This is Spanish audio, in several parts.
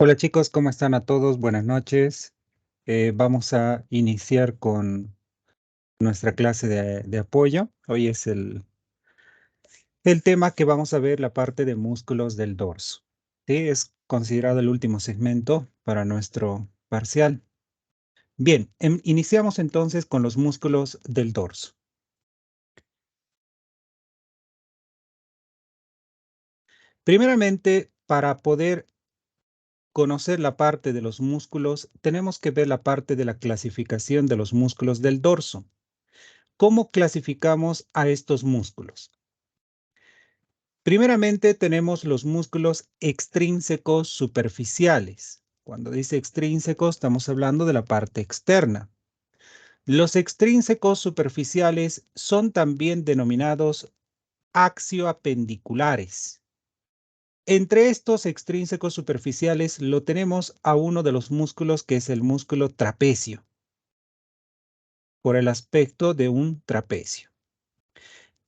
Hola chicos, ¿cómo están a todos? Buenas noches. Vamos a iniciar con nuestra clase de apoyo. Hoy es el tema que vamos a ver, la parte de músculos del dorso. Sí, es considerado el último segmento para nuestro parcial. Bien, iniciamos entonces con los músculos del dorso. Primeramente, para poder conocer la parte de los músculos, tenemos que ver la parte de la clasificación de los músculos del dorso. ¿Cómo clasificamos a estos músculos? Primeramente tenemos los músculos extrínsecos superficiales. Cuando dice extrínsecos, estamos hablando de la parte externa. Los extrínsecos superficiales son también denominados axioapendiculares. Entre estos extrínsecos superficiales lo tenemos a uno de los músculos que es el músculo trapecio, por el aspecto de un trapecio.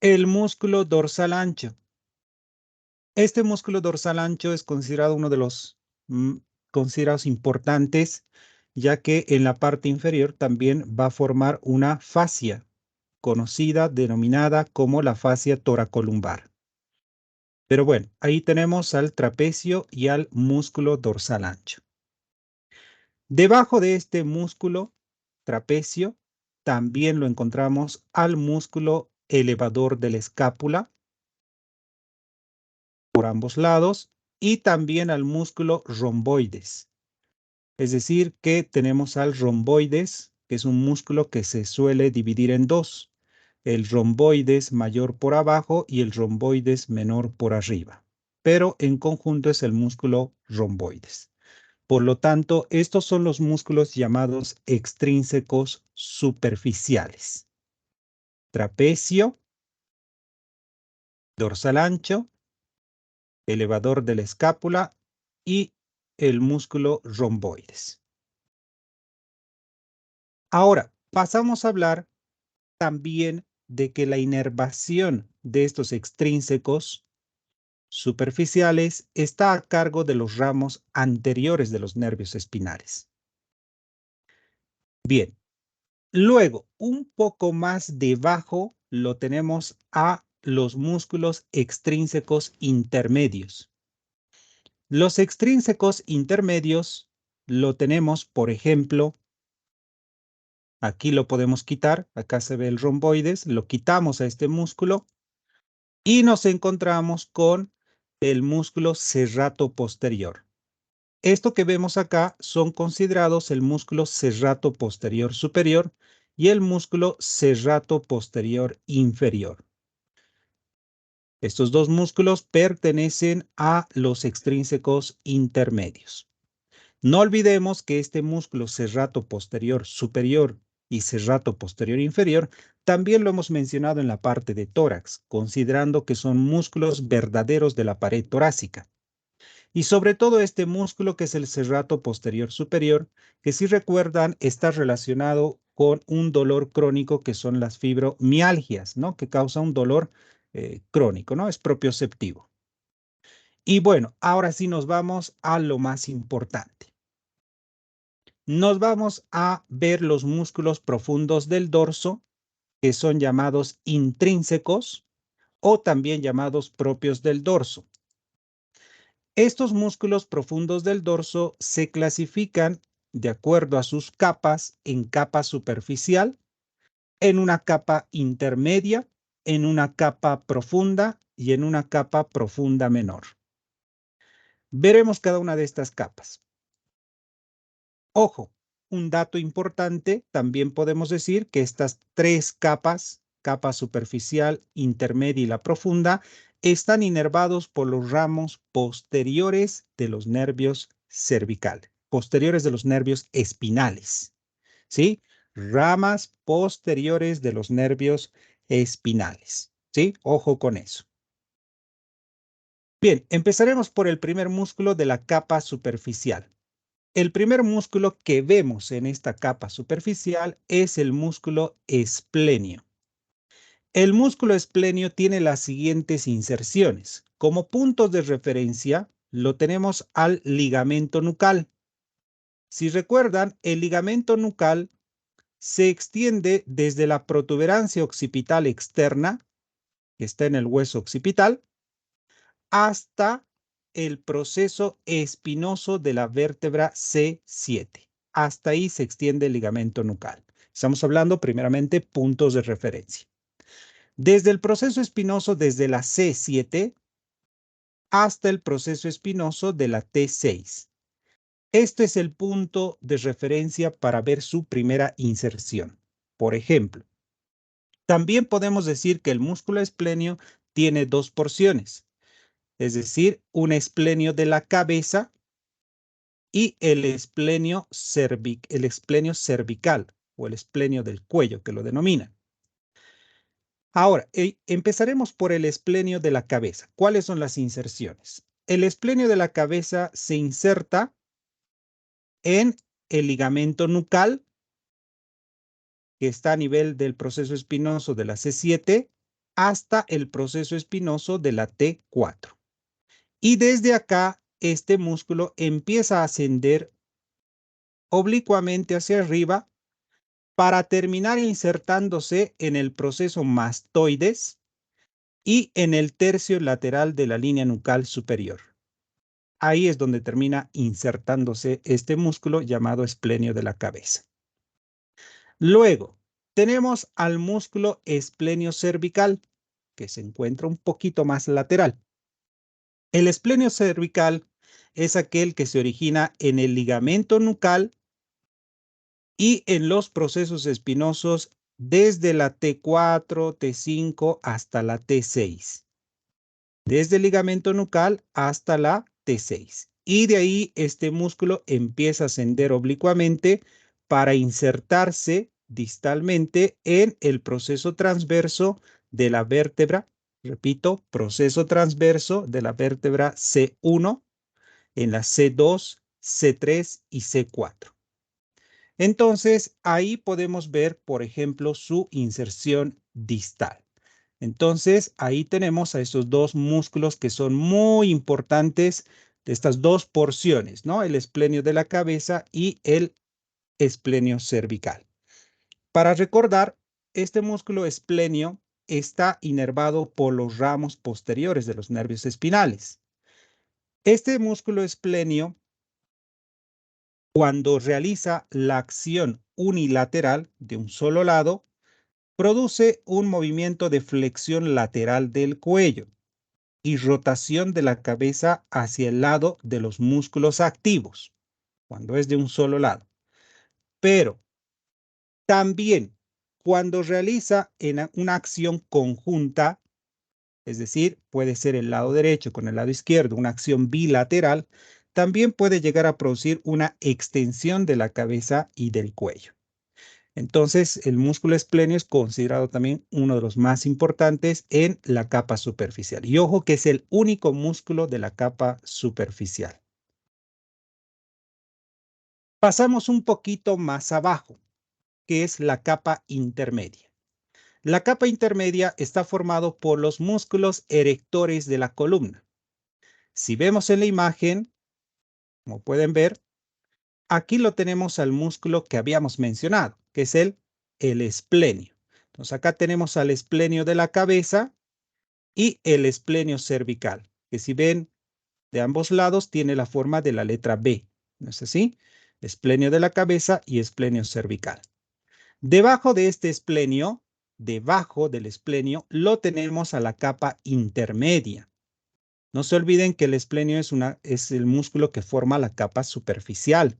El músculo dorsal ancho. Este músculo dorsal ancho es considerado uno de los considerados importantes, ya que en la parte inferior también va a formar una fascia conocida, denominada como la fascia toracolumbar. Pero bueno, ahí tenemos al trapecio y al músculo dorsal ancho. Debajo de este músculo trapecio también lo encontramos al músculo elevador de la escápula por ambos lados y también al músculo romboides. Es decir, que tenemos al romboides, que es un músculo que se suele dividir en dos, el romboides mayor por abajo y el romboides menor por arriba, pero en conjunto es el músculo romboides. Por lo tanto, estos son los músculos llamados extrínsecos superficiales: trapecio, dorsal ancho, elevador de la escápula y el músculo romboides. Ahora, pasamos a hablar también de que la inervación de estos extrínsecos superficiales está a cargo de los ramos anteriores de los nervios espinales. Bien, luego, un poco más debajo, lo tenemos a los músculos extrínsecos intermedios. Los extrínsecos intermedios lo tenemos, por ejemplo, aquí lo podemos quitar, acá se ve el romboides, lo quitamos a este músculo y nos encontramos con el músculo serrato posterior. Esto que vemos acá son considerados el músculo serrato posterior superior y el músculo serrato posterior inferior. Estos dos músculos pertenecen a los extrínsecos intermedios. No olvidemos que este músculo serrato posterior superior y serrato posterior inferior también lo hemos mencionado en la parte de tórax, considerando que son músculos verdaderos de la pared torácica. Y sobre todo este músculo que es el serrato posterior superior, que si recuerdan está relacionado con un dolor crónico que son las fibromialgias, ¿no? Que causa un dolor crónico, ¿no? Es propioceptivo. Y bueno, ahora sí nos vamos a lo más importante. Nos vamos a ver los músculos profundos del dorso, que son llamados intrínsecos o también llamados propios del dorso. Estos músculos profundos del dorso se clasifican de acuerdo a sus capas en capa superficial, en una capa intermedia, en una capa profunda y en una capa profunda menor. Veremos cada una de estas capas. Ojo, un dato importante, también podemos decir que estas tres capas, capa superficial, intermedia y la profunda, están inervados por los ramos posteriores de los nervios cervicales, posteriores de los nervios espinales, ¿sí? Ramas posteriores de los nervios espinales, ¿sí? Ojo con eso. Bien, empezaremos por el primer músculo de la capa superficial. El primer músculo que vemos en esta capa superficial es el músculo esplenio. El músculo esplenio tiene las siguientes inserciones. Como puntos de referencia, lo tenemos al ligamento nucal. Si recuerdan, el ligamento nucal se extiende desde la protuberancia occipital externa, que está en el hueso occipital, hasta el proceso espinoso de la vértebra C7. Hasta ahí se extiende el ligamento nucal. Estamos hablando primeramente puntos de referencia. Desde el proceso espinoso desde la C7 hasta el proceso espinoso de la T6. Este es el punto de referencia para ver su primera inserción. Por ejemplo, también podemos decir que el músculo esplenio tiene dos porciones, es decir, un esplenio de la cabeza y el esplenio cervical o el esplenio del cuello, que lo denomina. Ahora, empezaremos por el esplenio de la cabeza. ¿Cuáles son las inserciones? El esplenio de la cabeza se inserta en el ligamento nucal, que está a nivel del proceso espinoso de la C7 hasta el proceso espinoso de la T4. Y desde acá, este músculo empieza a ascender oblicuamente hacia arriba para terminar insertándose en el proceso mastoides y en el tercio lateral de la línea nucal superior. Ahí es donde termina insertándose este músculo llamado esplenio de la cabeza. Luego, tenemos al músculo esplenio cervical, que se encuentra un poquito más lateral. El esplenio cervical es aquel que se origina en el ligamento nucal y en los procesos espinosos desde la T4, T5 hasta la T6. Desde el ligamento nucal hasta la T6. Y de ahí este músculo empieza a ascender oblicuamente para insertarse distalmente en el proceso transverso de la vértebra. Repito, proceso transverso de la vértebra C1 en la C2, C3 y C4. Entonces, ahí podemos ver, por ejemplo, su inserción distal. Entonces, ahí tenemos a estos dos músculos que son muy importantes de estas dos porciones, ¿no? El esplenio de la cabeza y el esplenio cervical. Para recordar, este músculo esplenio está inervado por los ramos posteriores de los nervios espinales. Este músculo esplenio, cuando realiza la acción unilateral de un solo lado, produce un movimiento de flexión lateral del cuello y rotación de la cabeza hacia el lado de los músculos activos, cuando es de un solo lado. Pero también cuando realiza una acción conjunta, es decir, puede ser el lado derecho con el lado izquierdo, una acción bilateral, también puede llegar a producir una extensión de la cabeza y del cuello. Entonces, el músculo esplenio es considerado también uno de los más importantes en la capa superficial. Y ojo que es el único músculo de la capa superficial. Pasamos un poquito más abajo, que es la capa intermedia. La capa intermedia está formado por los músculos erectores de la columna. Si vemos en la imagen, como pueden ver, aquí lo tenemos al músculo que habíamos mencionado, que es el esplenio. Entonces acá tenemos al esplenio de la cabeza y el esplenio cervical, que si ven de ambos lados tiene la forma de la letra B, ¿no es así? Esplenio de la cabeza y esplenio cervical. Debajo de este esplenio, debajo del esplenio, lo tenemos a la capa intermedia. No se olviden que el esplenio es el músculo que forma la capa superficial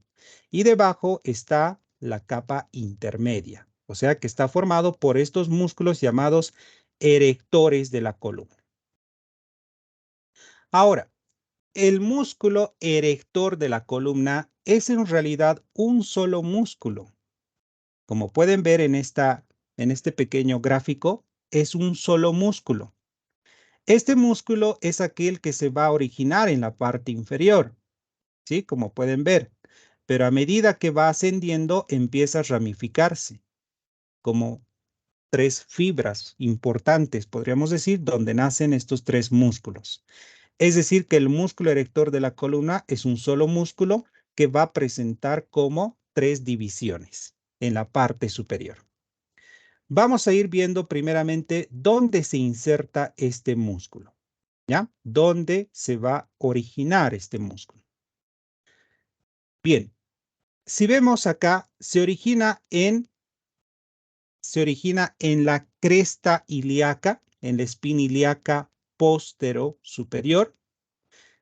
y debajo está la capa intermedia, o sea que está formado por estos músculos llamados erectores de la columna. Ahora, el músculo erector de la columna es en realidad un solo músculo. Como pueden ver en este pequeño gráfico, es un solo músculo. Este músculo es aquel que se va a originar en la parte inferior, ¿sí? Como pueden ver. Pero a medida que va ascendiendo, empieza a ramificarse como tres fibras importantes, podríamos decir, donde nacen estos tres músculos. Es decir, que el músculo erector de la columna es un solo músculo que va a presentar como 3 divisiones en la parte superior. Vamos a ir viendo primeramente dónde se inserta este músculo, ¿ya? ¿Dónde se va a originar este músculo? Bien, si vemos acá, se origina en la cresta ilíaca, en la espina ilíaca póstero superior.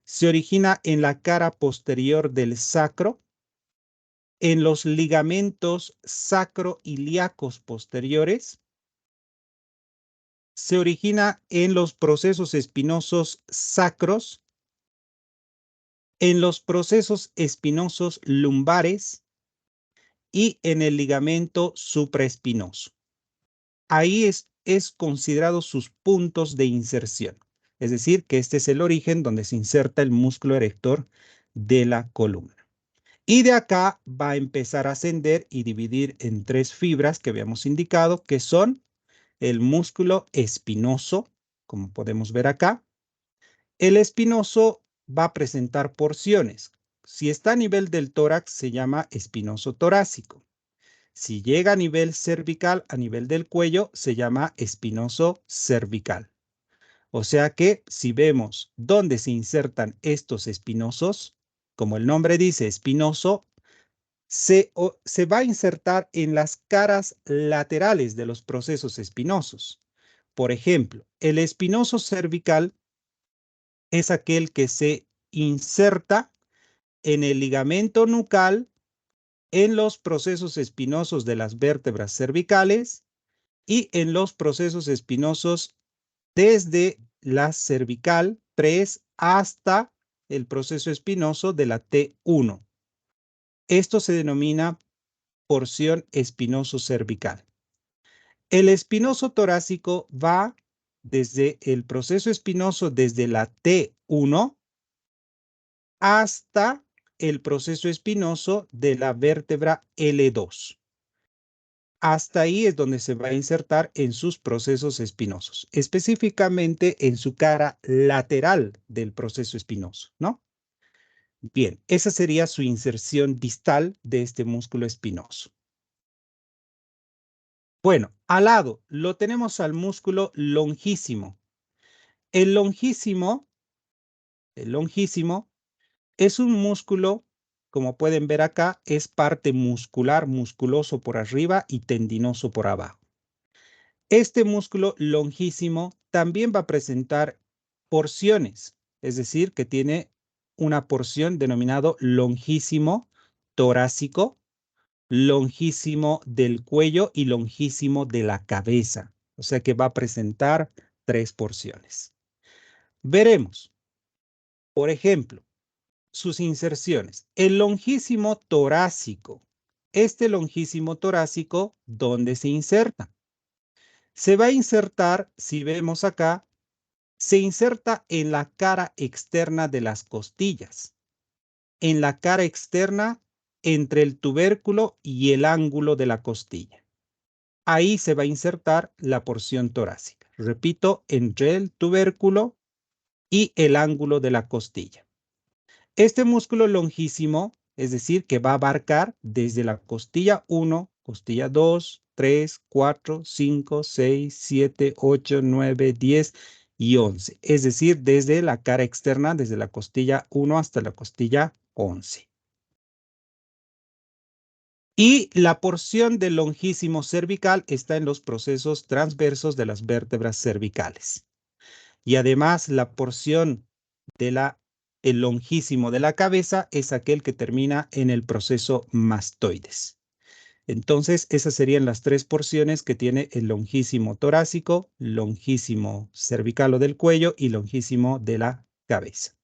Se origina en la cara posterior del sacro, en los ligamentos sacroiliacos posteriores. Se origina en los procesos espinosos sacros, en los procesos espinosos lumbares y en el ligamento supraespinoso. Ahí es considerado sus puntos de inserción. Es decir, que este es el origen donde se inserta el músculo erector de la columna. Y de acá va a empezar a ascender y dividir en 3 fibras que habíamos indicado, que son el músculo espinoso, como podemos ver acá. El espinoso va a presentar porciones. Si está a nivel del tórax, se llama espinoso torácico. Si llega a nivel cervical, a nivel del cuello, se llama espinoso cervical. O sea que si vemos dónde se insertan estos espinosos, como el nombre dice, espinoso, se va a insertar en las caras laterales de los procesos espinosos. Por ejemplo, el espinoso cervical es aquel que se inserta en el ligamento nucal, en los procesos espinosos de las vértebras cervicales y en los procesos espinosos desde la cervical 3 hasta el proceso espinoso de la T1. Esto se denomina porción espinoso cervical. El espinoso torácico va desde el proceso espinoso desde la T1 hasta el proceso espinoso de la vértebra L2. Hasta ahí es donde se va a insertar en sus procesos espinosos, específicamente en su cara lateral del proceso espinoso, ¿no? Bien, esa sería su inserción distal de este músculo espinoso. Bueno, al lado lo tenemos al músculo longísimo. El longísimo es un músculo, como pueden ver acá, es parte muscular, musculoso por arriba y tendinoso por abajo. Este músculo longísimo también va a presentar porciones, es decir, que tiene una porción denominado longísimo torácico, longísimo del cuello y longísimo de la cabeza. O sea que va a presentar 3 porciones. Veremos, por ejemplo, sus inserciones. El longísimo torácico. Este longísimo torácico, ¿dónde se inserta? Se va a insertar, si vemos acá, se inserta en la cara externa de las costillas. En la cara externa, entre el tubérculo y el ángulo de la costilla. Ahí se va a insertar la porción torácica. Repito, entre el tubérculo y el ángulo de la costilla. Este músculo longísimo, es decir, que va a abarcar desde la costilla 1, costilla 2, 3, 4, 5, 6, 7, 8, 9, 10 y 11. Es decir, desde la cara externa, desde la costilla 1 hasta la costilla 11. Y la porción del longísimo cervical está en los procesos transversos de las vértebras cervicales. Y además la porción el longísimo de la cabeza es aquel que termina en el proceso mastoides. Entonces, esas serían las 3 porciones que tiene el longísimo torácico, longísimo cervical o del cuello y longísimo de la cabeza.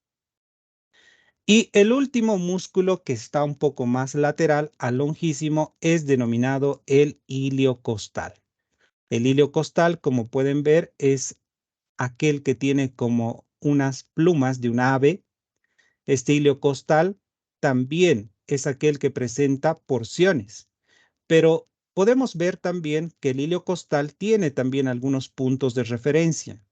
Y el último músculo que está un poco más lateral al longísimo es denominado el iliocostal. El iliocostal, como pueden ver, es aquel que tiene como unas plumas de un ave. Este iliocostal también es aquel que presenta porciones, pero podemos ver también que el iliocostal tiene también algunos puntos de referencia.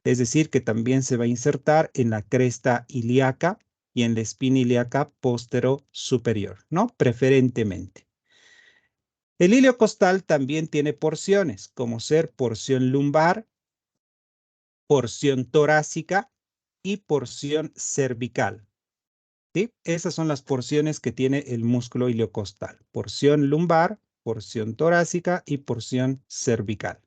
Es decir, que también se va a insertar en la cresta ilíaca y en la espina ilíaca postero-superior, ¿no? Preferentemente. El ilio costal también tiene porciones, como ser porción lumbar, porción torácica y porción cervical. ¿Sí? Esas son las porciones que tiene el músculo iliocostal. Porción lumbar, porción torácica y porción cervical.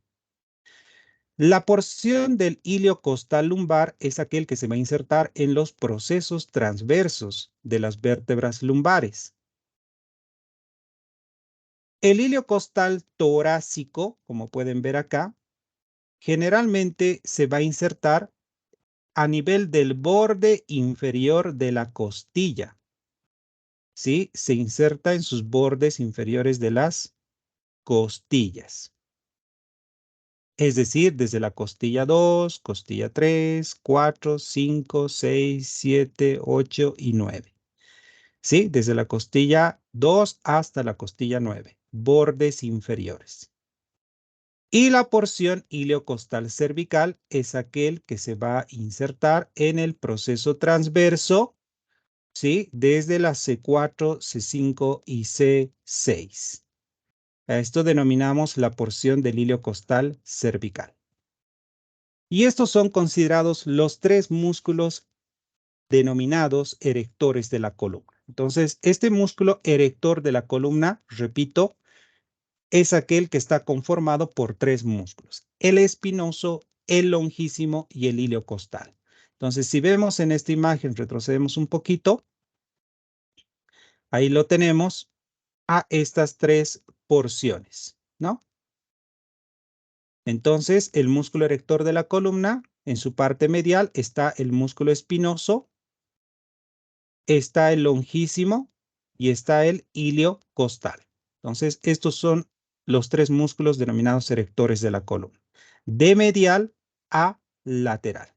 La porción del ilio costal lumbar es aquel que se va a insertar en los procesos transversos de las vértebras lumbares. El ilio costal torácico, como pueden ver acá, generalmente se va a insertar a nivel del borde inferior de la costilla. ¿Sí? Se inserta en sus bordes inferiores de las costillas. Es decir, desde la costilla 2, costilla 3, 4, 5, 6, 7, 8 y 9. ¿Sí? Desde la costilla 2 hasta la costilla 9. Bordes inferiores. Y la porción iliocostal cervical es aquel que se va a insertar en el proceso transverso, ¿sí? Desde la C4, C5 y C6. A esto denominamos la porción del ilio costal cervical. Y estos son considerados los tres músculos denominados erectores de la columna. Entonces, este músculo erector de la columna, repito, es aquel que está conformado por tres músculos: el espinoso, el longísimo y el ilio costal. Entonces, si vemos en esta imagen, retrocedemos un poquito, ahí lo tenemos a estas tres porciones, ¿no? Entonces, el músculo erector de la columna, en su parte medial está el músculo espinoso, está el longísimo y está el ilio costal. Entonces, estos son los tres músculos denominados erectores de la columna. De medial a lateral.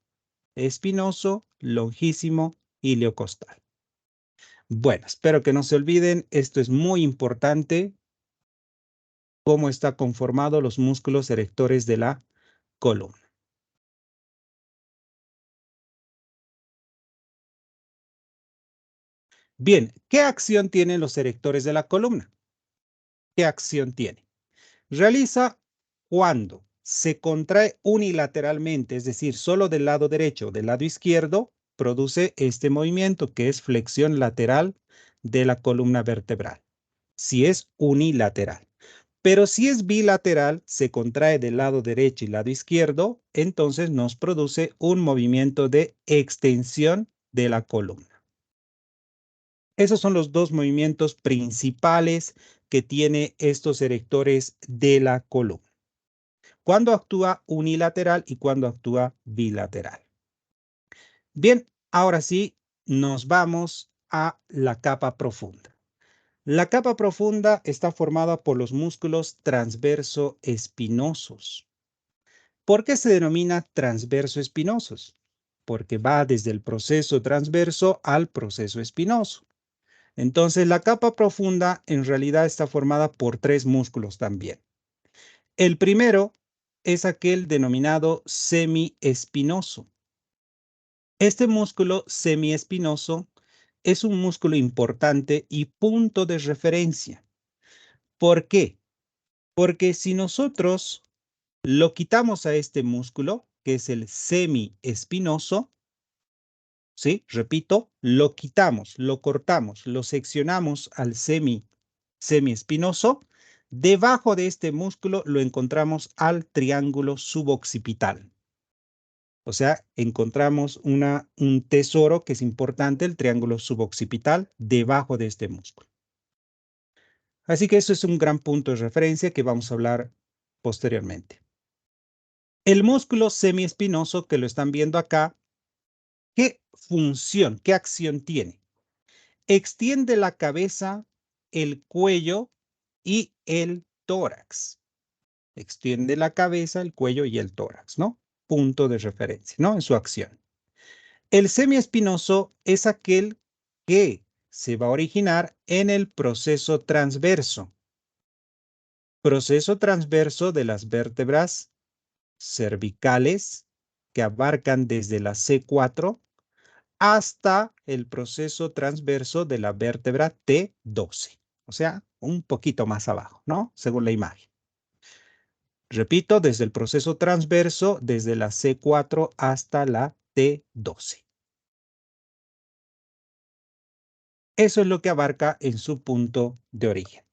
Espinoso, longísimo, ilio costal. Bueno, espero que no se olviden, esto es muy importante, cómo está conformado los músculos erectores de la columna. Bien, ¿qué acción tienen los erectores de la columna? ¿Qué acción tiene? Realiza cuando se contrae unilateralmente, es decir, solo del lado derecho o del lado izquierdo, produce este movimiento que es flexión lateral de la columna vertebral, si es unilateral. Pero si es bilateral, se contrae del lado derecho y lado izquierdo, entonces nos produce un movimiento de extensión de la columna. Esos son los dos movimientos principales que tiene estos erectores de la columna. Cuando actúa unilateral y cuando actúa bilateral. Bien, ahora sí, nos vamos a la capa profunda. La capa profunda está formada por los músculos transverso espinosos. ¿Por qué se denomina transverso espinosos? Porque va desde el proceso transverso al proceso espinoso. Entonces, la capa profunda en realidad está formada por tres músculos también. El primero es aquel denominado semiespinoso. Este músculo semiespinoso es un músculo importante y punto de referencia. ¿Por qué? Porque si nosotros lo quitamos a este músculo, que es el semiespinoso, ¿sí? Repito, lo quitamos, lo cortamos, lo seccionamos al semiespinoso. Debajo de este músculo lo encontramos al triángulo suboccipital. O sea, encontramos un tesoro que es importante, el triángulo suboccipital, debajo de este músculo. Así que eso es un gran punto de referencia que vamos a hablar posteriormente. El músculo semiespinoso que lo están viendo acá, ¿qué función, qué acción tiene? Extiende la cabeza, el cuello y el tórax. Extiende la cabeza, el cuello y el tórax, ¿no? Punto de referencia, ¿no? En su acción. El semiespinoso es aquel que se va a originar en el proceso transverso. Proceso transverso de las vértebras cervicales, que abarcan desde la C4 hasta el proceso transverso de la vértebra T12. O sea, un poquito más abajo, ¿no? Según la imagen. Repito, desde el proceso transverso, desde la C4 hasta la T12. Eso es lo que abarca en su punto de origen.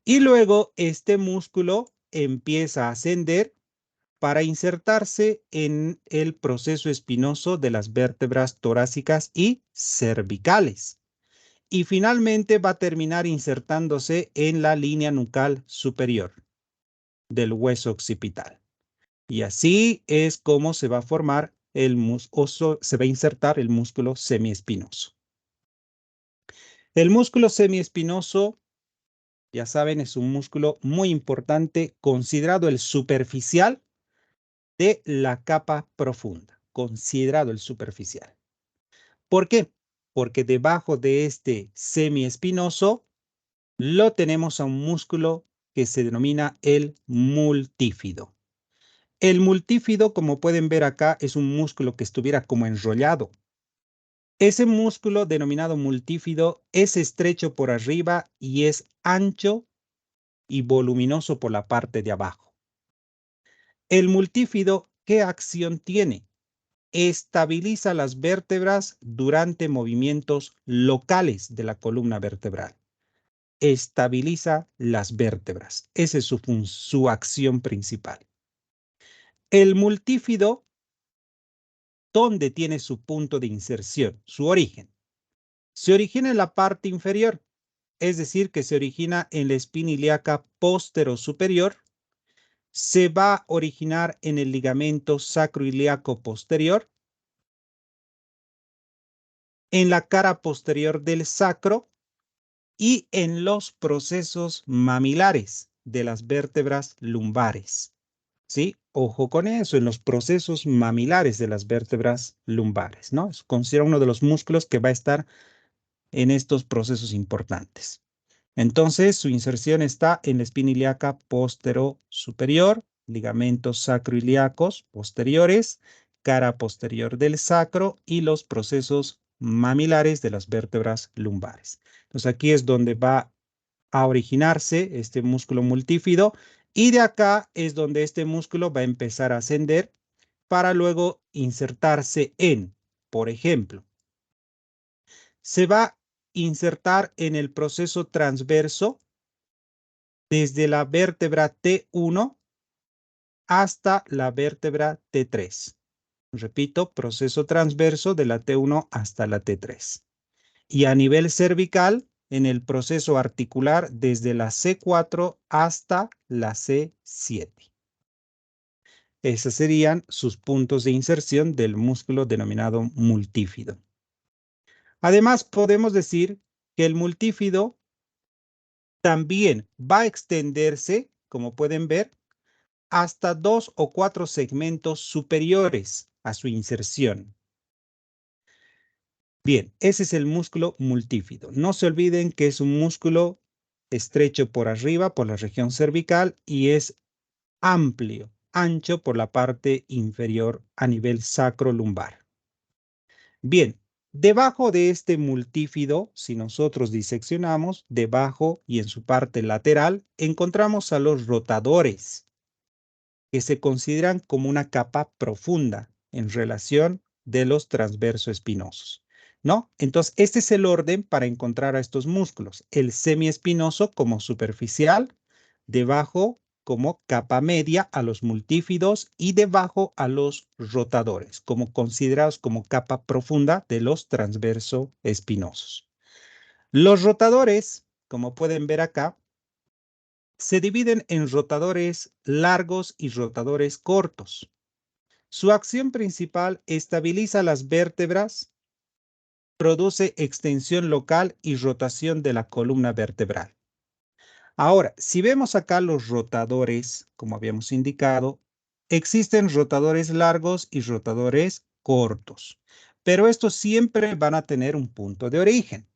Y luego este músculo empieza a ascender para insertarse en el proceso espinoso de las vértebras torácicas y cervicales. Y finalmente va a terminar insertándose en la línea nucal superior del hueso occipital. Y así es como se va a formar se va a insertar el músculo semiespinoso. El músculo semiespinoso, ya saben, es un músculo muy importante, considerado el superficial de la capa profunda, considerado el superficial. ¿Por qué? Porque debajo de este semiespinoso lo tenemos a un músculo que se denomina el multífido. El multífido, como pueden ver acá, es un músculo que estuviera como enrollado. Ese músculo denominado multífido es estrecho por arriba y es ancho y voluminoso por la parte de abajo. El multífido, ¿qué acción tiene? Estabiliza las vértebras durante movimientos locales de la columna vertebral. Estabiliza las vértebras. Esa es su acción principal. El multífido, ¿dónde tiene su punto de inserción? Su origen. Se origina en la parte inferior, es decir, que se origina en la espina ilíaca posterior-superior. Se va a originar en el ligamento sacroiliaco posterior, en la cara posterior del sacro y en los procesos mamilares de las vértebras lumbares. ¿Sí? Ojo con eso, en los procesos mamilares de las vértebras lumbares, ¿no? Es considera uno de los músculos que va a estar en estos procesos importantes. Entonces, su inserción está en la espina ilíaca superior, ligamentos sacroiliacos posteriores, cara posterior del sacro y los procesos mamilares de las vértebras lumbares. Entonces, aquí es donde va a originarse este músculo multífido y de acá es donde este músculo va a empezar a ascender para luego insertarse en, por ejemplo, se va a insertar en el proceso transverso desde la vértebra T1 hasta la vértebra T3. Repito, proceso transverso de la T1 hasta la T3. Y a nivel cervical, en el proceso articular desde la C4 hasta la C7. Esos serían sus puntos de inserción del músculo denominado multífido. Además, podemos decir que el multífido también va a extenderse, como pueden ver, hasta 2 o 4 segmentos superiores a su inserción. Bien, ese es el músculo multífido. No se olviden que es un músculo estrecho por arriba, por la región cervical, y es amplio, ancho por la parte inferior a nivel sacrolumbar. Bien, debajo de este multífido, si nosotros diseccionamos, debajo y en su parte lateral, encontramos a los rotadores, que se consideran como una capa profunda en relación de los transverso espinosos, ¿no? Entonces, este es el orden para encontrar a estos músculos. El semiespinoso como superficial, debajo como capa media a los multífidos y debajo a los rotadores, como considerados como capa profunda de los transverso espinosos. Los rotadores, como pueden ver acá, se dividen en rotadores largos y rotadores cortos. Su acción principal estabiliza las vértebras, produce extensión local y rotación de la columna vertebral. Ahora, si vemos acá los rotadores, como habíamos indicado, existen rotadores largos y rotadores cortos, pero estos siempre van a tener un punto de origen.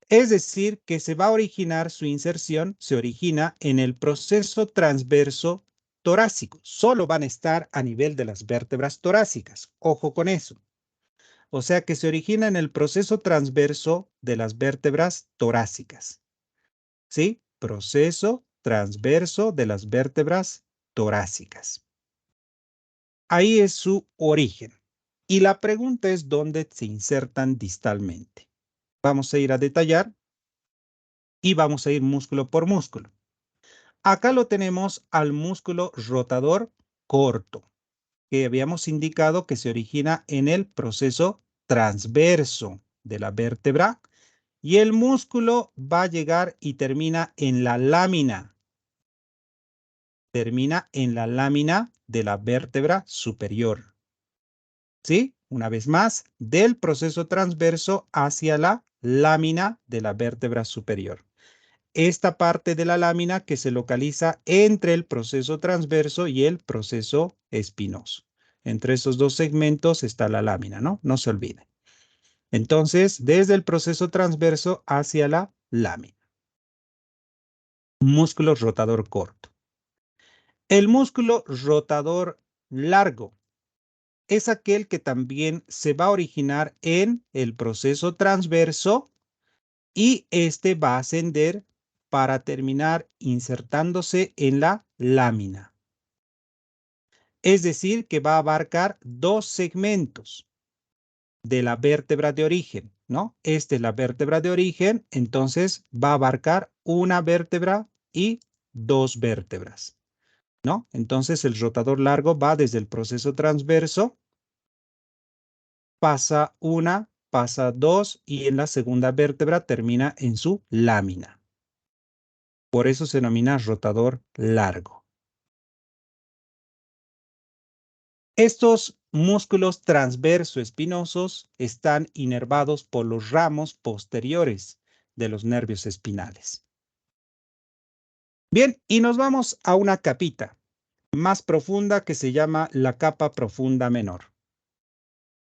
Es decir, que se va a originar su inserción, se origina en el proceso transverso torácico. Solo van a estar a nivel de las vértebras torácicas. Ojo con eso. O sea que se origina en el proceso transverso de las vértebras torácicas. ¿Sí? Proceso transverso de las vértebras torácicas. Ahí es su origen. Y la pregunta es dónde se insertan distalmente. Vamos a ir a detallar y vamos a ir músculo por músculo. Acá lo tenemos al músculo rotador corto, que habíamos indicado que se origina en el proceso transverso de la vértebra y el músculo va a llegar y termina en la lámina. Termina en la lámina de la vértebra superior. ¿Sí? Una vez más, del proceso transverso hacia la lámina de la vértebra superior. Esta parte de la lámina que se localiza entre el proceso transverso y el proceso espinoso. Entre esos dos segmentos está la lámina, ¿no? No se olvide. Entonces, desde el proceso transverso hacia la lámina. Músculo rotador corto. El músculo rotador largo es aquel que también se va a originar en el proceso transverso y este va a ascender para terminar insertándose en la lámina. Es decir, que va a abarcar dos segmentos de la vértebra de origen, ¿no? Esta es la vértebra de origen, entonces va a abarcar una vértebra y dos vértebras, ¿no? Entonces el rotador largo va desde el proceso transverso, pasa una, pasa dos y en la segunda vértebra termina en su lámina. Por eso se denomina rotador largo. Estos músculos transverso espinosos están inervados por los ramos posteriores de los nervios espinales. Bien, y nos vamos a una capita más profunda que se llama la capa profunda menor.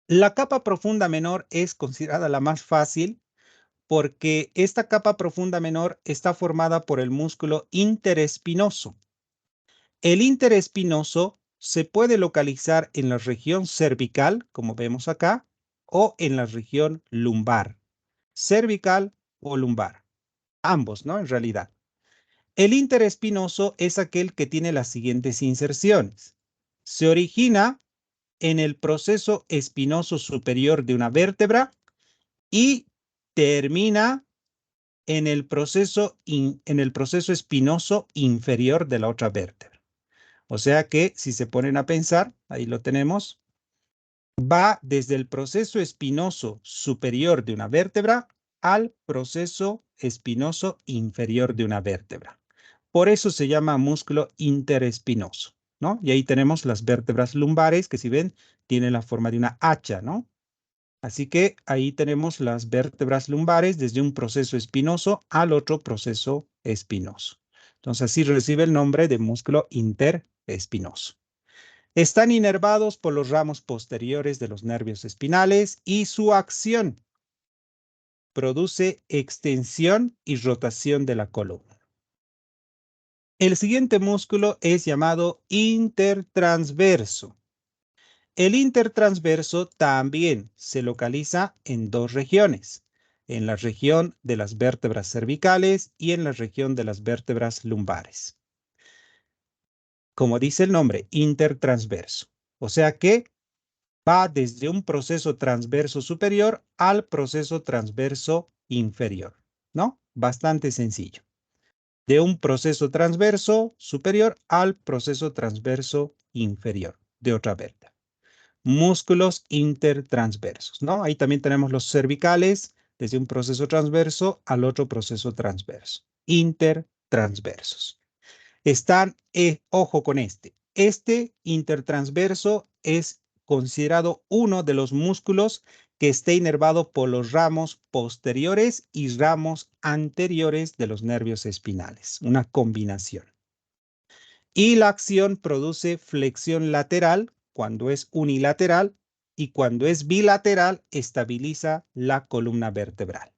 La capa profunda menor es considerada la más fácil porque esta capa profunda menor está formada por el músculo interespinoso. El interespinoso se puede localizar en la región cervical, como vemos acá, o en la región lumbar. Cervical o lumbar. Ambos, ¿no? En realidad. El interespinoso es aquel que tiene las siguientes inserciones. Se origina en el proceso espinoso superior de una vértebra y termina en el proceso espinoso inferior de la otra vértebra. O sea que si se ponen a pensar, ahí lo tenemos, va desde el proceso espinoso superior de una vértebra al proceso espinoso inferior de una vértebra. Por eso se llama músculo interespinoso, ¿no? Y ahí tenemos las vértebras lumbares que si ven tienen la forma de una hacha, ¿no? Así que ahí tenemos las vértebras lumbares desde un proceso espinoso al otro proceso espinoso. Entonces así recibe el nombre de músculo interespinoso. Están inervados por los ramos posteriores de los nervios espinales y su acción produce extensión y rotación de la columna. El siguiente músculo es llamado intertransverso. El intertransverso también se localiza en dos regiones, en la región de las vértebras cervicales y en la región de las vértebras lumbares. Como dice el nombre, intertransverso. O sea que va desde un proceso transverso superior al proceso transverso inferior, ¿no? Bastante sencillo. De un proceso transverso superior al proceso transverso inferior de otra vértebra. Músculos intertransversos, ¿no? Ahí también tenemos los cervicales, desde un proceso transverso al otro proceso transverso. Intertransversos. Están, ojo con este intertransverso es considerado uno de los músculos que está inervado por los ramos posteriores y ramos anteriores de los nervios espinales, una combinación. Y la acción produce flexión lateral cuando es unilateral y cuando es bilateral estabiliza la columna vertebral.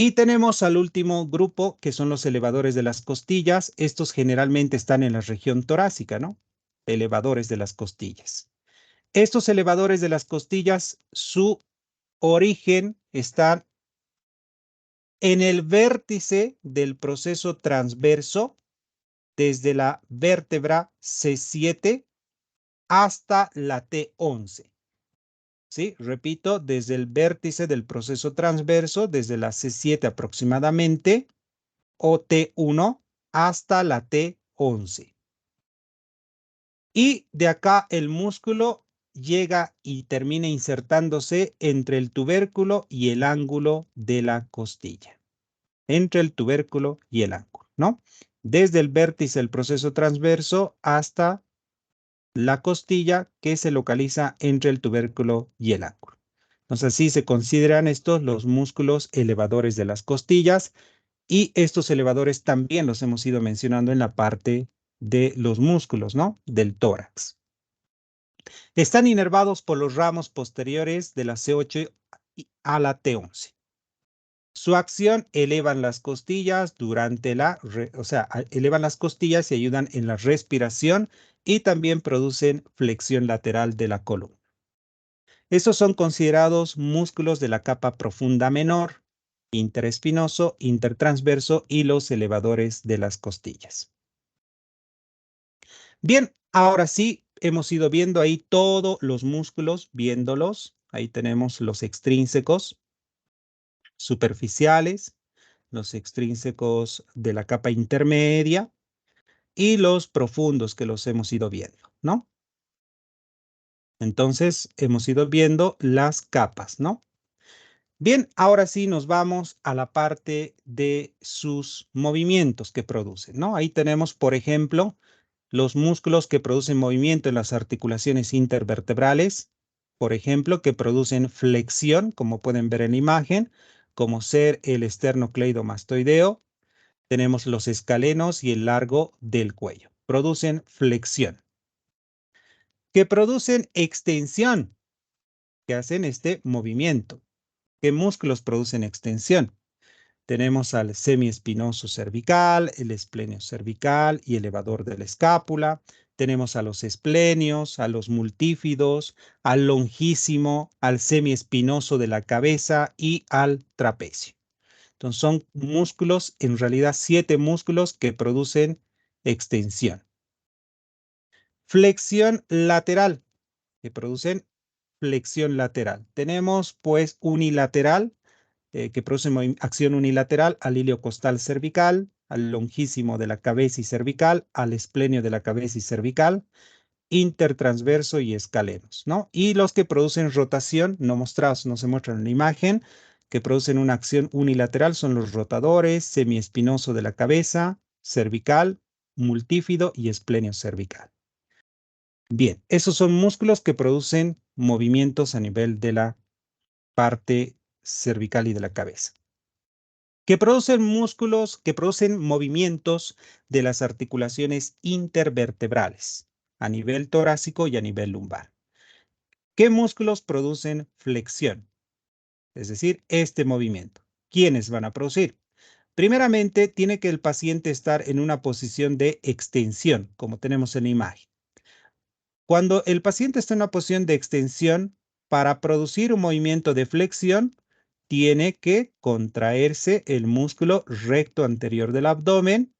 Y tenemos al último grupo, que son los elevadores de las costillas. Estos generalmente están en la región torácica, ¿no? Elevadores de las costillas. Estos elevadores de las costillas, su origen está en el vértice del proceso transverso, desde la vértebra C7 hasta la T11. ¿Sí? Repito, desde el vértice del proceso transverso, desde la C7 aproximadamente, o T1, hasta la T11. Y de acá el músculo llega y termina insertándose entre el tubérculo y el ángulo de la costilla. Entre el tubérculo y el ángulo, ¿no? Desde el vértice del proceso transverso hasta la costilla que se localiza entre el tubérculo y el ángulo. Entonces, así se consideran estos los músculos elevadores de las costillas, y estos elevadores también los hemos ido mencionando en la parte de los músculos, ¿no? Del tórax. Están inervados por los ramos posteriores de la C8 a la T11. Su acción elevan las costillas durante elevan las costillas y ayudan en la respiración, y también producen flexión lateral de la columna. Estos son considerados músculos de la capa profunda menor, interespinoso, intertransverso y los elevadores de las costillas. Bien, ahora sí, hemos ido viendo ahí todos los músculos, viéndolos. Ahí tenemos los extrínsecos, superficiales, los extrínsecos de la capa intermedia y los profundos, que los hemos ido viendo, ¿no? Entonces, hemos ido viendo las capas, ¿no? Bien, ahora sí nos vamos a la parte de sus movimientos que producen, ¿no? Ahí tenemos, por ejemplo, los músculos que producen movimiento en las articulaciones intervertebrales, por ejemplo, que producen flexión, como pueden ver en la imagen, como ser el esternocleidomastoideo. Tenemos los escalenos y el largo del cuello. Producen flexión. Que producen extensión, que hacen este movimiento. ¿Qué músculos producen extensión? Tenemos al semiespinoso cervical, el esplenio cervical y elevador de la escápula. Tenemos a los esplenios, a los multífidos, al longísimo, al semiespinoso de la cabeza y al trapecio. Entonces son músculos, en realidad 7 músculos que producen extensión. Flexión lateral, que producen flexión lateral. Tenemos pues unilateral, que produce acción unilateral al ilio costal cervical, al longísimo de la cabeza y cervical, al esplenio de la cabeza y cervical, intertransverso y escalenos, ¿no? Y los que producen rotación, no mostrados, no se muestran en la imagen, que producen una acción unilateral son los rotadores, semiespinoso de la cabeza, cervical, multífido y esplenio cervical. Bien, esos son músculos que producen movimientos a nivel de la parte cervical y de la cabeza. Que producen músculos, que producen movimientos de las articulaciones intervertebrales a nivel torácico y a nivel lumbar. ¿Qué músculos producen flexión? Es decir, este movimiento. ¿Quiénes van a producir? Primeramente, tiene que el paciente estar en una posición de extensión, como tenemos en la imagen. Cuando el paciente está en una posición de extensión, para producir un movimiento de flexión, tiene que contraerse el músculo recto anterior del abdomen,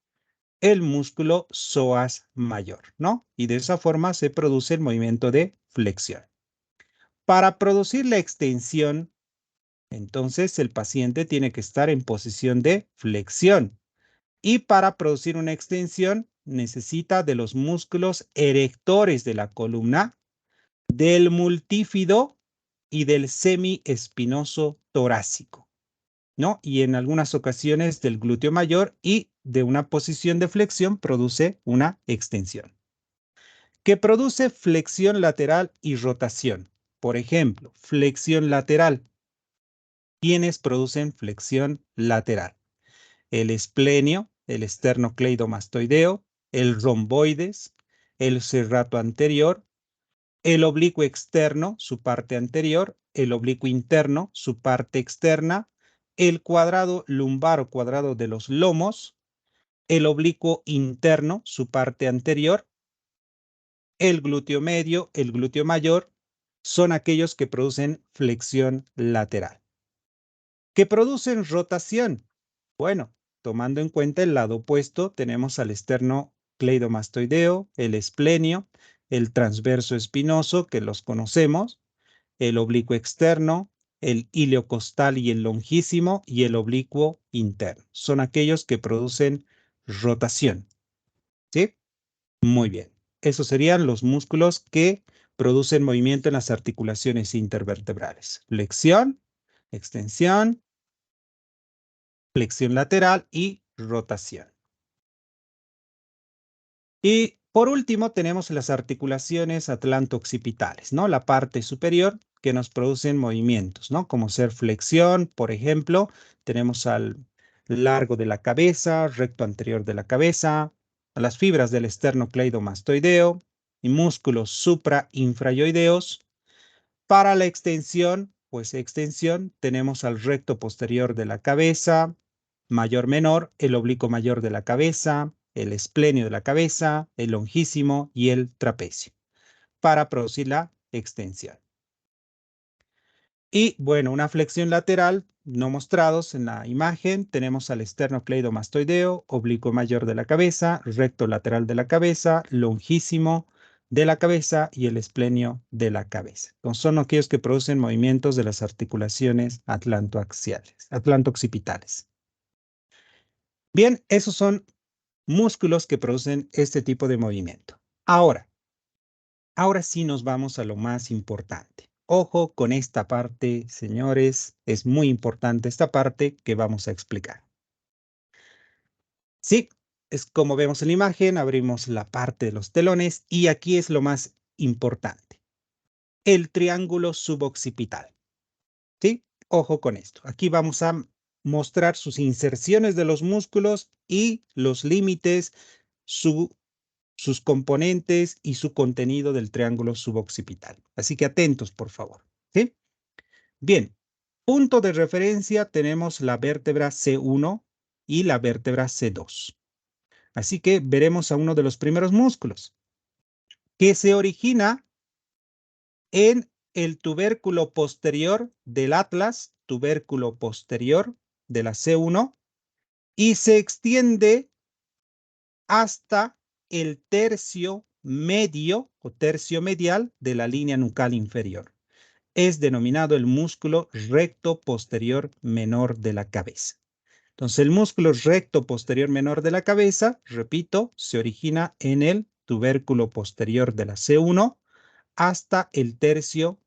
el músculo psoas mayor, ¿no? Y de esa forma se produce el movimiento de flexión. Para producir la extensión, entonces el paciente tiene que estar en posición de flexión. Y para producir una extensión, necesita de los músculos erectores de la columna, del multífido y del semiespinoso torácico, ¿no? Y en algunas ocasiones del glúteo mayor, y de una posición de flexión produce una extensión. Que produce flexión lateral y rotación. Por ejemplo, flexión lateral. ¿Quiénes producen flexión lateral? El esplenio, el esternocleidomastoideo, el romboides, el serrato anterior, el oblicuo externo, su parte anterior, el oblicuo interno, su parte externa, el cuadrado lumbar o cuadrado de los lomos, el oblicuo interno, su parte anterior, el glúteo medio, el glúteo mayor, son aquellos que producen flexión lateral. ¿Que producen rotación? Bueno, tomando en cuenta el lado opuesto, tenemos al esternocleidomastoideo, el esplenio, el transverso espinoso, que los conocemos, el oblicuo externo, el iliocostal y el longísimo, y el oblicuo interno. Son aquellos que producen rotación. ¿Sí? Muy bien. Esos serían los músculos que producen movimiento en las articulaciones intervertebrales. Flexión, extensión, flexión lateral y rotación. Y por último tenemos las articulaciones atlanto-occipitales, ¿no? La parte superior que nos producen movimientos, ¿no? Como ser flexión, por ejemplo, tenemos al largo de la cabeza, recto anterior de la cabeza, a las fibras del esternocleidomastoideo y músculos suprainfrayoideos. Para la extensión, pues extensión, tenemos al recto posterior de la cabeza, mayor menor, el oblicuo mayor de la cabeza, el esplenio de la cabeza, el longísimo y el trapecio, para producir la extensión. Y bueno, una flexión lateral, no mostrados en la imagen, tenemos al esternocleidomastoideo, oblicuo mayor de la cabeza, recto lateral de la cabeza, longísimo de la cabeza y el esplenio de la cabeza. Entonces, son aquellos que producen movimientos de las articulaciones atlanto-occipitales. Bien, esos son músculos que producen este tipo de movimiento. Ahora sí nos vamos a lo más importante. Ojo con esta parte, señores. Es muy importante esta parte que vamos a explicar. Sí, es como vemos en la imagen, abrimos la parte de los telones y aquí es lo más importante. El triángulo suboccipital. ¿Sí? Ojo con esto. Aquí vamos a mostrar sus inserciones de los músculos y los límites, sus componentes y su contenido del triángulo suboccipital. Así que atentos, por favor. ¿Sí? Bien, punto de referencia tenemos la vértebra C1 y la vértebra C2. Así que veremos a uno de los primeros músculos que se origina en el tubérculo posterior del atlas, tubérculo posterior de la C1, y se extiende hasta el tercio medio o tercio medial de la línea nucal inferior. Es denominado el músculo recto posterior menor de la cabeza. Entonces, el músculo recto posterior menor de la cabeza, repito, se origina en el tubérculo posterior de la C1 hasta el tercio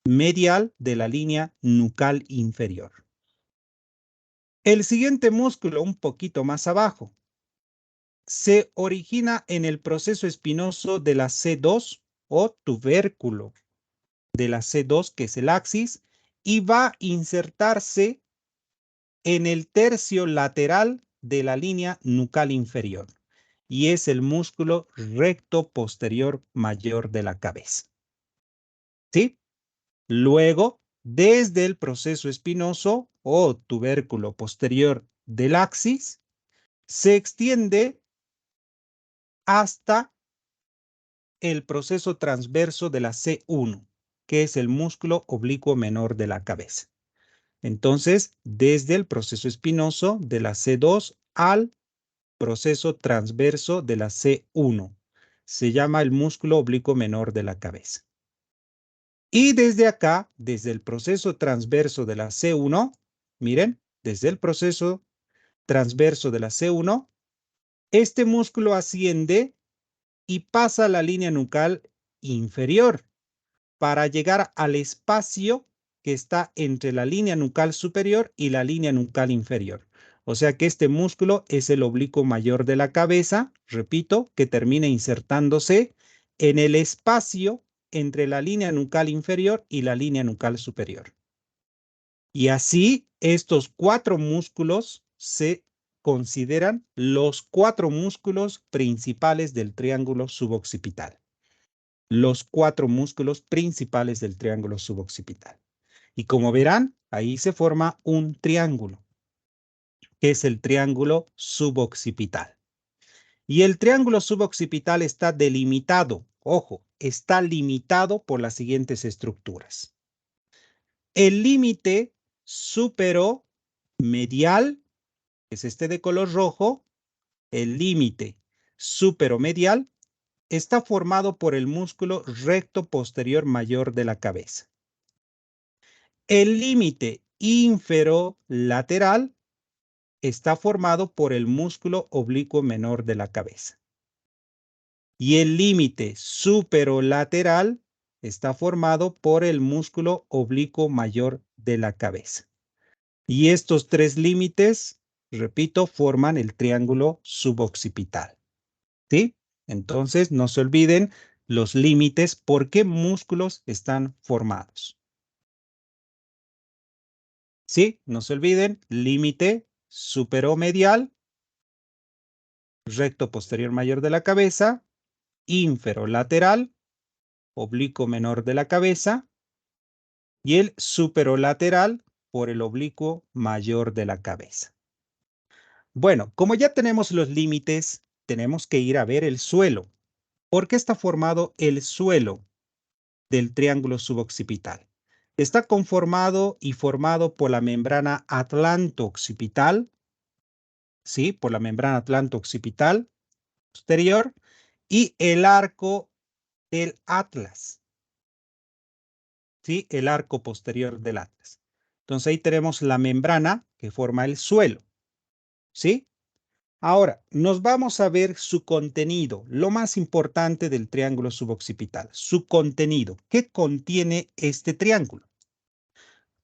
medial de la línea nucal inferior. El siguiente músculo, un poquito más abajo, se origina en el proceso espinoso de la C2 o tubérculo de la C2, que es el axis, y va a insertarse en el tercio lateral de la línea nucal inferior, y es el músculo recto posterior mayor de la cabeza. ¿Sí? Luego, desde el proceso espinoso o tubérculo posterior del axis, se extiende hasta el proceso transverso de la C1, que es el músculo oblicuo menor de la cabeza. Entonces, desde el proceso espinoso de la C2 al proceso transverso de la C1, se llama el músculo oblicuo menor de la cabeza. Y desde acá, desde el proceso transverso de la C1, miren, desde el proceso transverso de la C1, este músculo asciende y pasa a la línea nucal inferior para llegar al espacio que está entre la línea nucal superior y la línea nucal inferior. O sea que este músculo es el oblicuo mayor de la cabeza, repito, que termina insertándose en el espacio entre la línea nucal inferior y la línea nucal superior. Y así estos cuatro músculos se consideran los cuatro músculos principales del triángulo suboccipital. Los cuatro músculos principales del triángulo suboccipital. Y como verán, ahí se forma un triángulo, que es el triángulo suboccipital. Y el triángulo suboccipital está delimitado, ojo, está limitado por las siguientes estructuras. El límite superomedial, que es este de color rojo, el límite superomedial está formado por el músculo recto posterior mayor de la cabeza. El límite inferolateral está formado por el músculo oblicuo menor de la cabeza. Y el límite superolateral está formado por el músculo oblicuo mayor de la cabeza. Y estos tres límites, repito, forman el triángulo suboccipital. ¿Sí? Entonces, no se olviden los límites, por qué músculos están formados. ¿Sí? No se olviden, límite superomedial, recto posterior mayor de la cabeza, inferolateral, oblicuo menor de la cabeza, y el superolateral por el oblicuo mayor de la cabeza. Bueno, como ya tenemos los límites, tenemos que ir a ver el suelo. ¿Por qué está formado el suelo del triángulo suboccipital? Está conformado y formado por la membrana atlanto-occipital, ¿sí? Por la membrana atlanto-occipital posterior y el arco del atlas, ¿sí? El arco posterior del atlas. Entonces ahí tenemos la membrana que forma el suelo, ¿sí? Ahora, nos vamos a ver su contenido, lo más importante del triángulo suboccipital, su contenido. ¿Qué contiene este triángulo?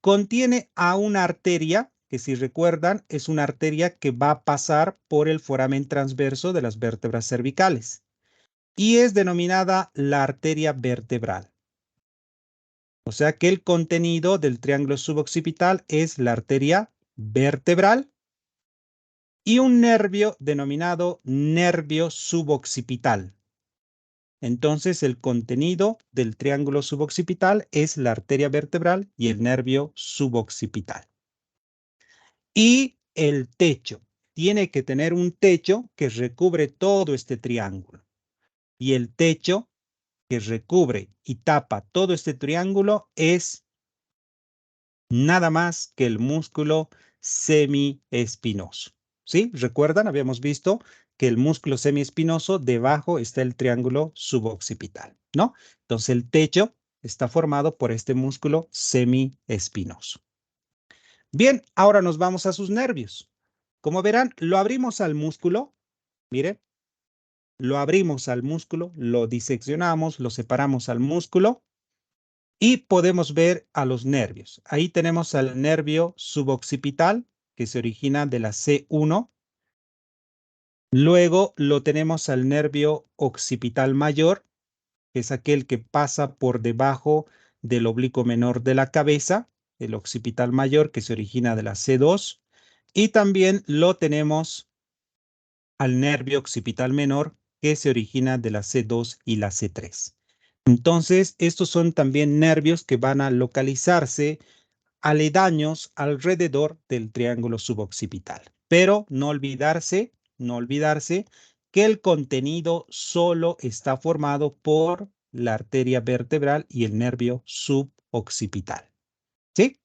Contiene a una arteria, que si recuerdan, es una arteria que va a pasar por el foramen transverso de las vértebras cervicales y es denominada la arteria vertebral. O sea que el contenido del triángulo suboccipital es la arteria vertebral y un nervio denominado nervio suboccipital. Entonces, el contenido del triángulo suboccipital es la arteria vertebral y el nervio suboccipital. Y el techo. Tiene que tener un techo que recubre todo este triángulo. Y el techo que recubre y tapa todo este triángulo es nada más que el músculo semiespinoso. ¿Sí? ¿Recuerdan? Habíamos visto que el músculo semiespinoso debajo está el triángulo suboccipital, ¿no? Entonces el techo está formado por este músculo semiespinoso. Bien, ahora nos vamos a sus nervios. Como verán, lo abrimos al músculo, mire, lo abrimos al músculo, lo diseccionamos, lo separamos al músculo y podemos ver a los nervios. Ahí tenemos al nervio suboccipital, que se origina de la C1. Luego lo tenemos al nervio occipital mayor, que es aquel que pasa por debajo del oblicuo menor de la cabeza, el occipital mayor, que se origina de la C2. Y también lo tenemos al nervio occipital menor, que se origina de la C2 y la C3. Entonces, estos son también nervios que van a localizarse aledaños alrededor del triángulo suboccipital. Pero no olvidarse que el contenido solo está formado por la arteria vertebral y el nervio suboccipital. ¿Sí?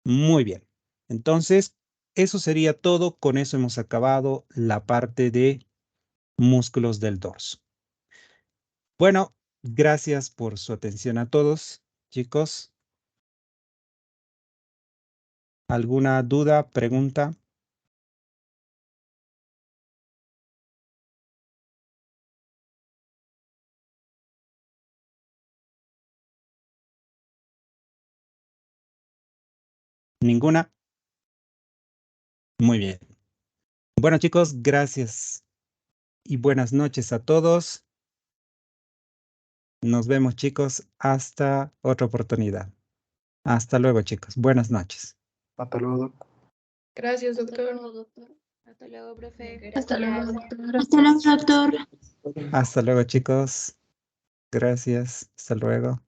Muy bien. Entonces, eso sería todo. Con eso hemos acabado la parte de músculos del dorso. Bueno, gracias por su atención a todos, chicos. ¿Alguna duda, pregunta? ¿Ninguna? Muy bien. Bueno, chicos, gracias y buenas noches a todos. Nos vemos, chicos, hasta otra oportunidad. Hasta luego, chicos. Buenas noches. Hasta luego, doctor. Gracias, doctor. Hasta luego, profe. Hasta luego, doctor. Hasta luego, doctor. Hasta luego, chicos. Gracias. Hasta luego.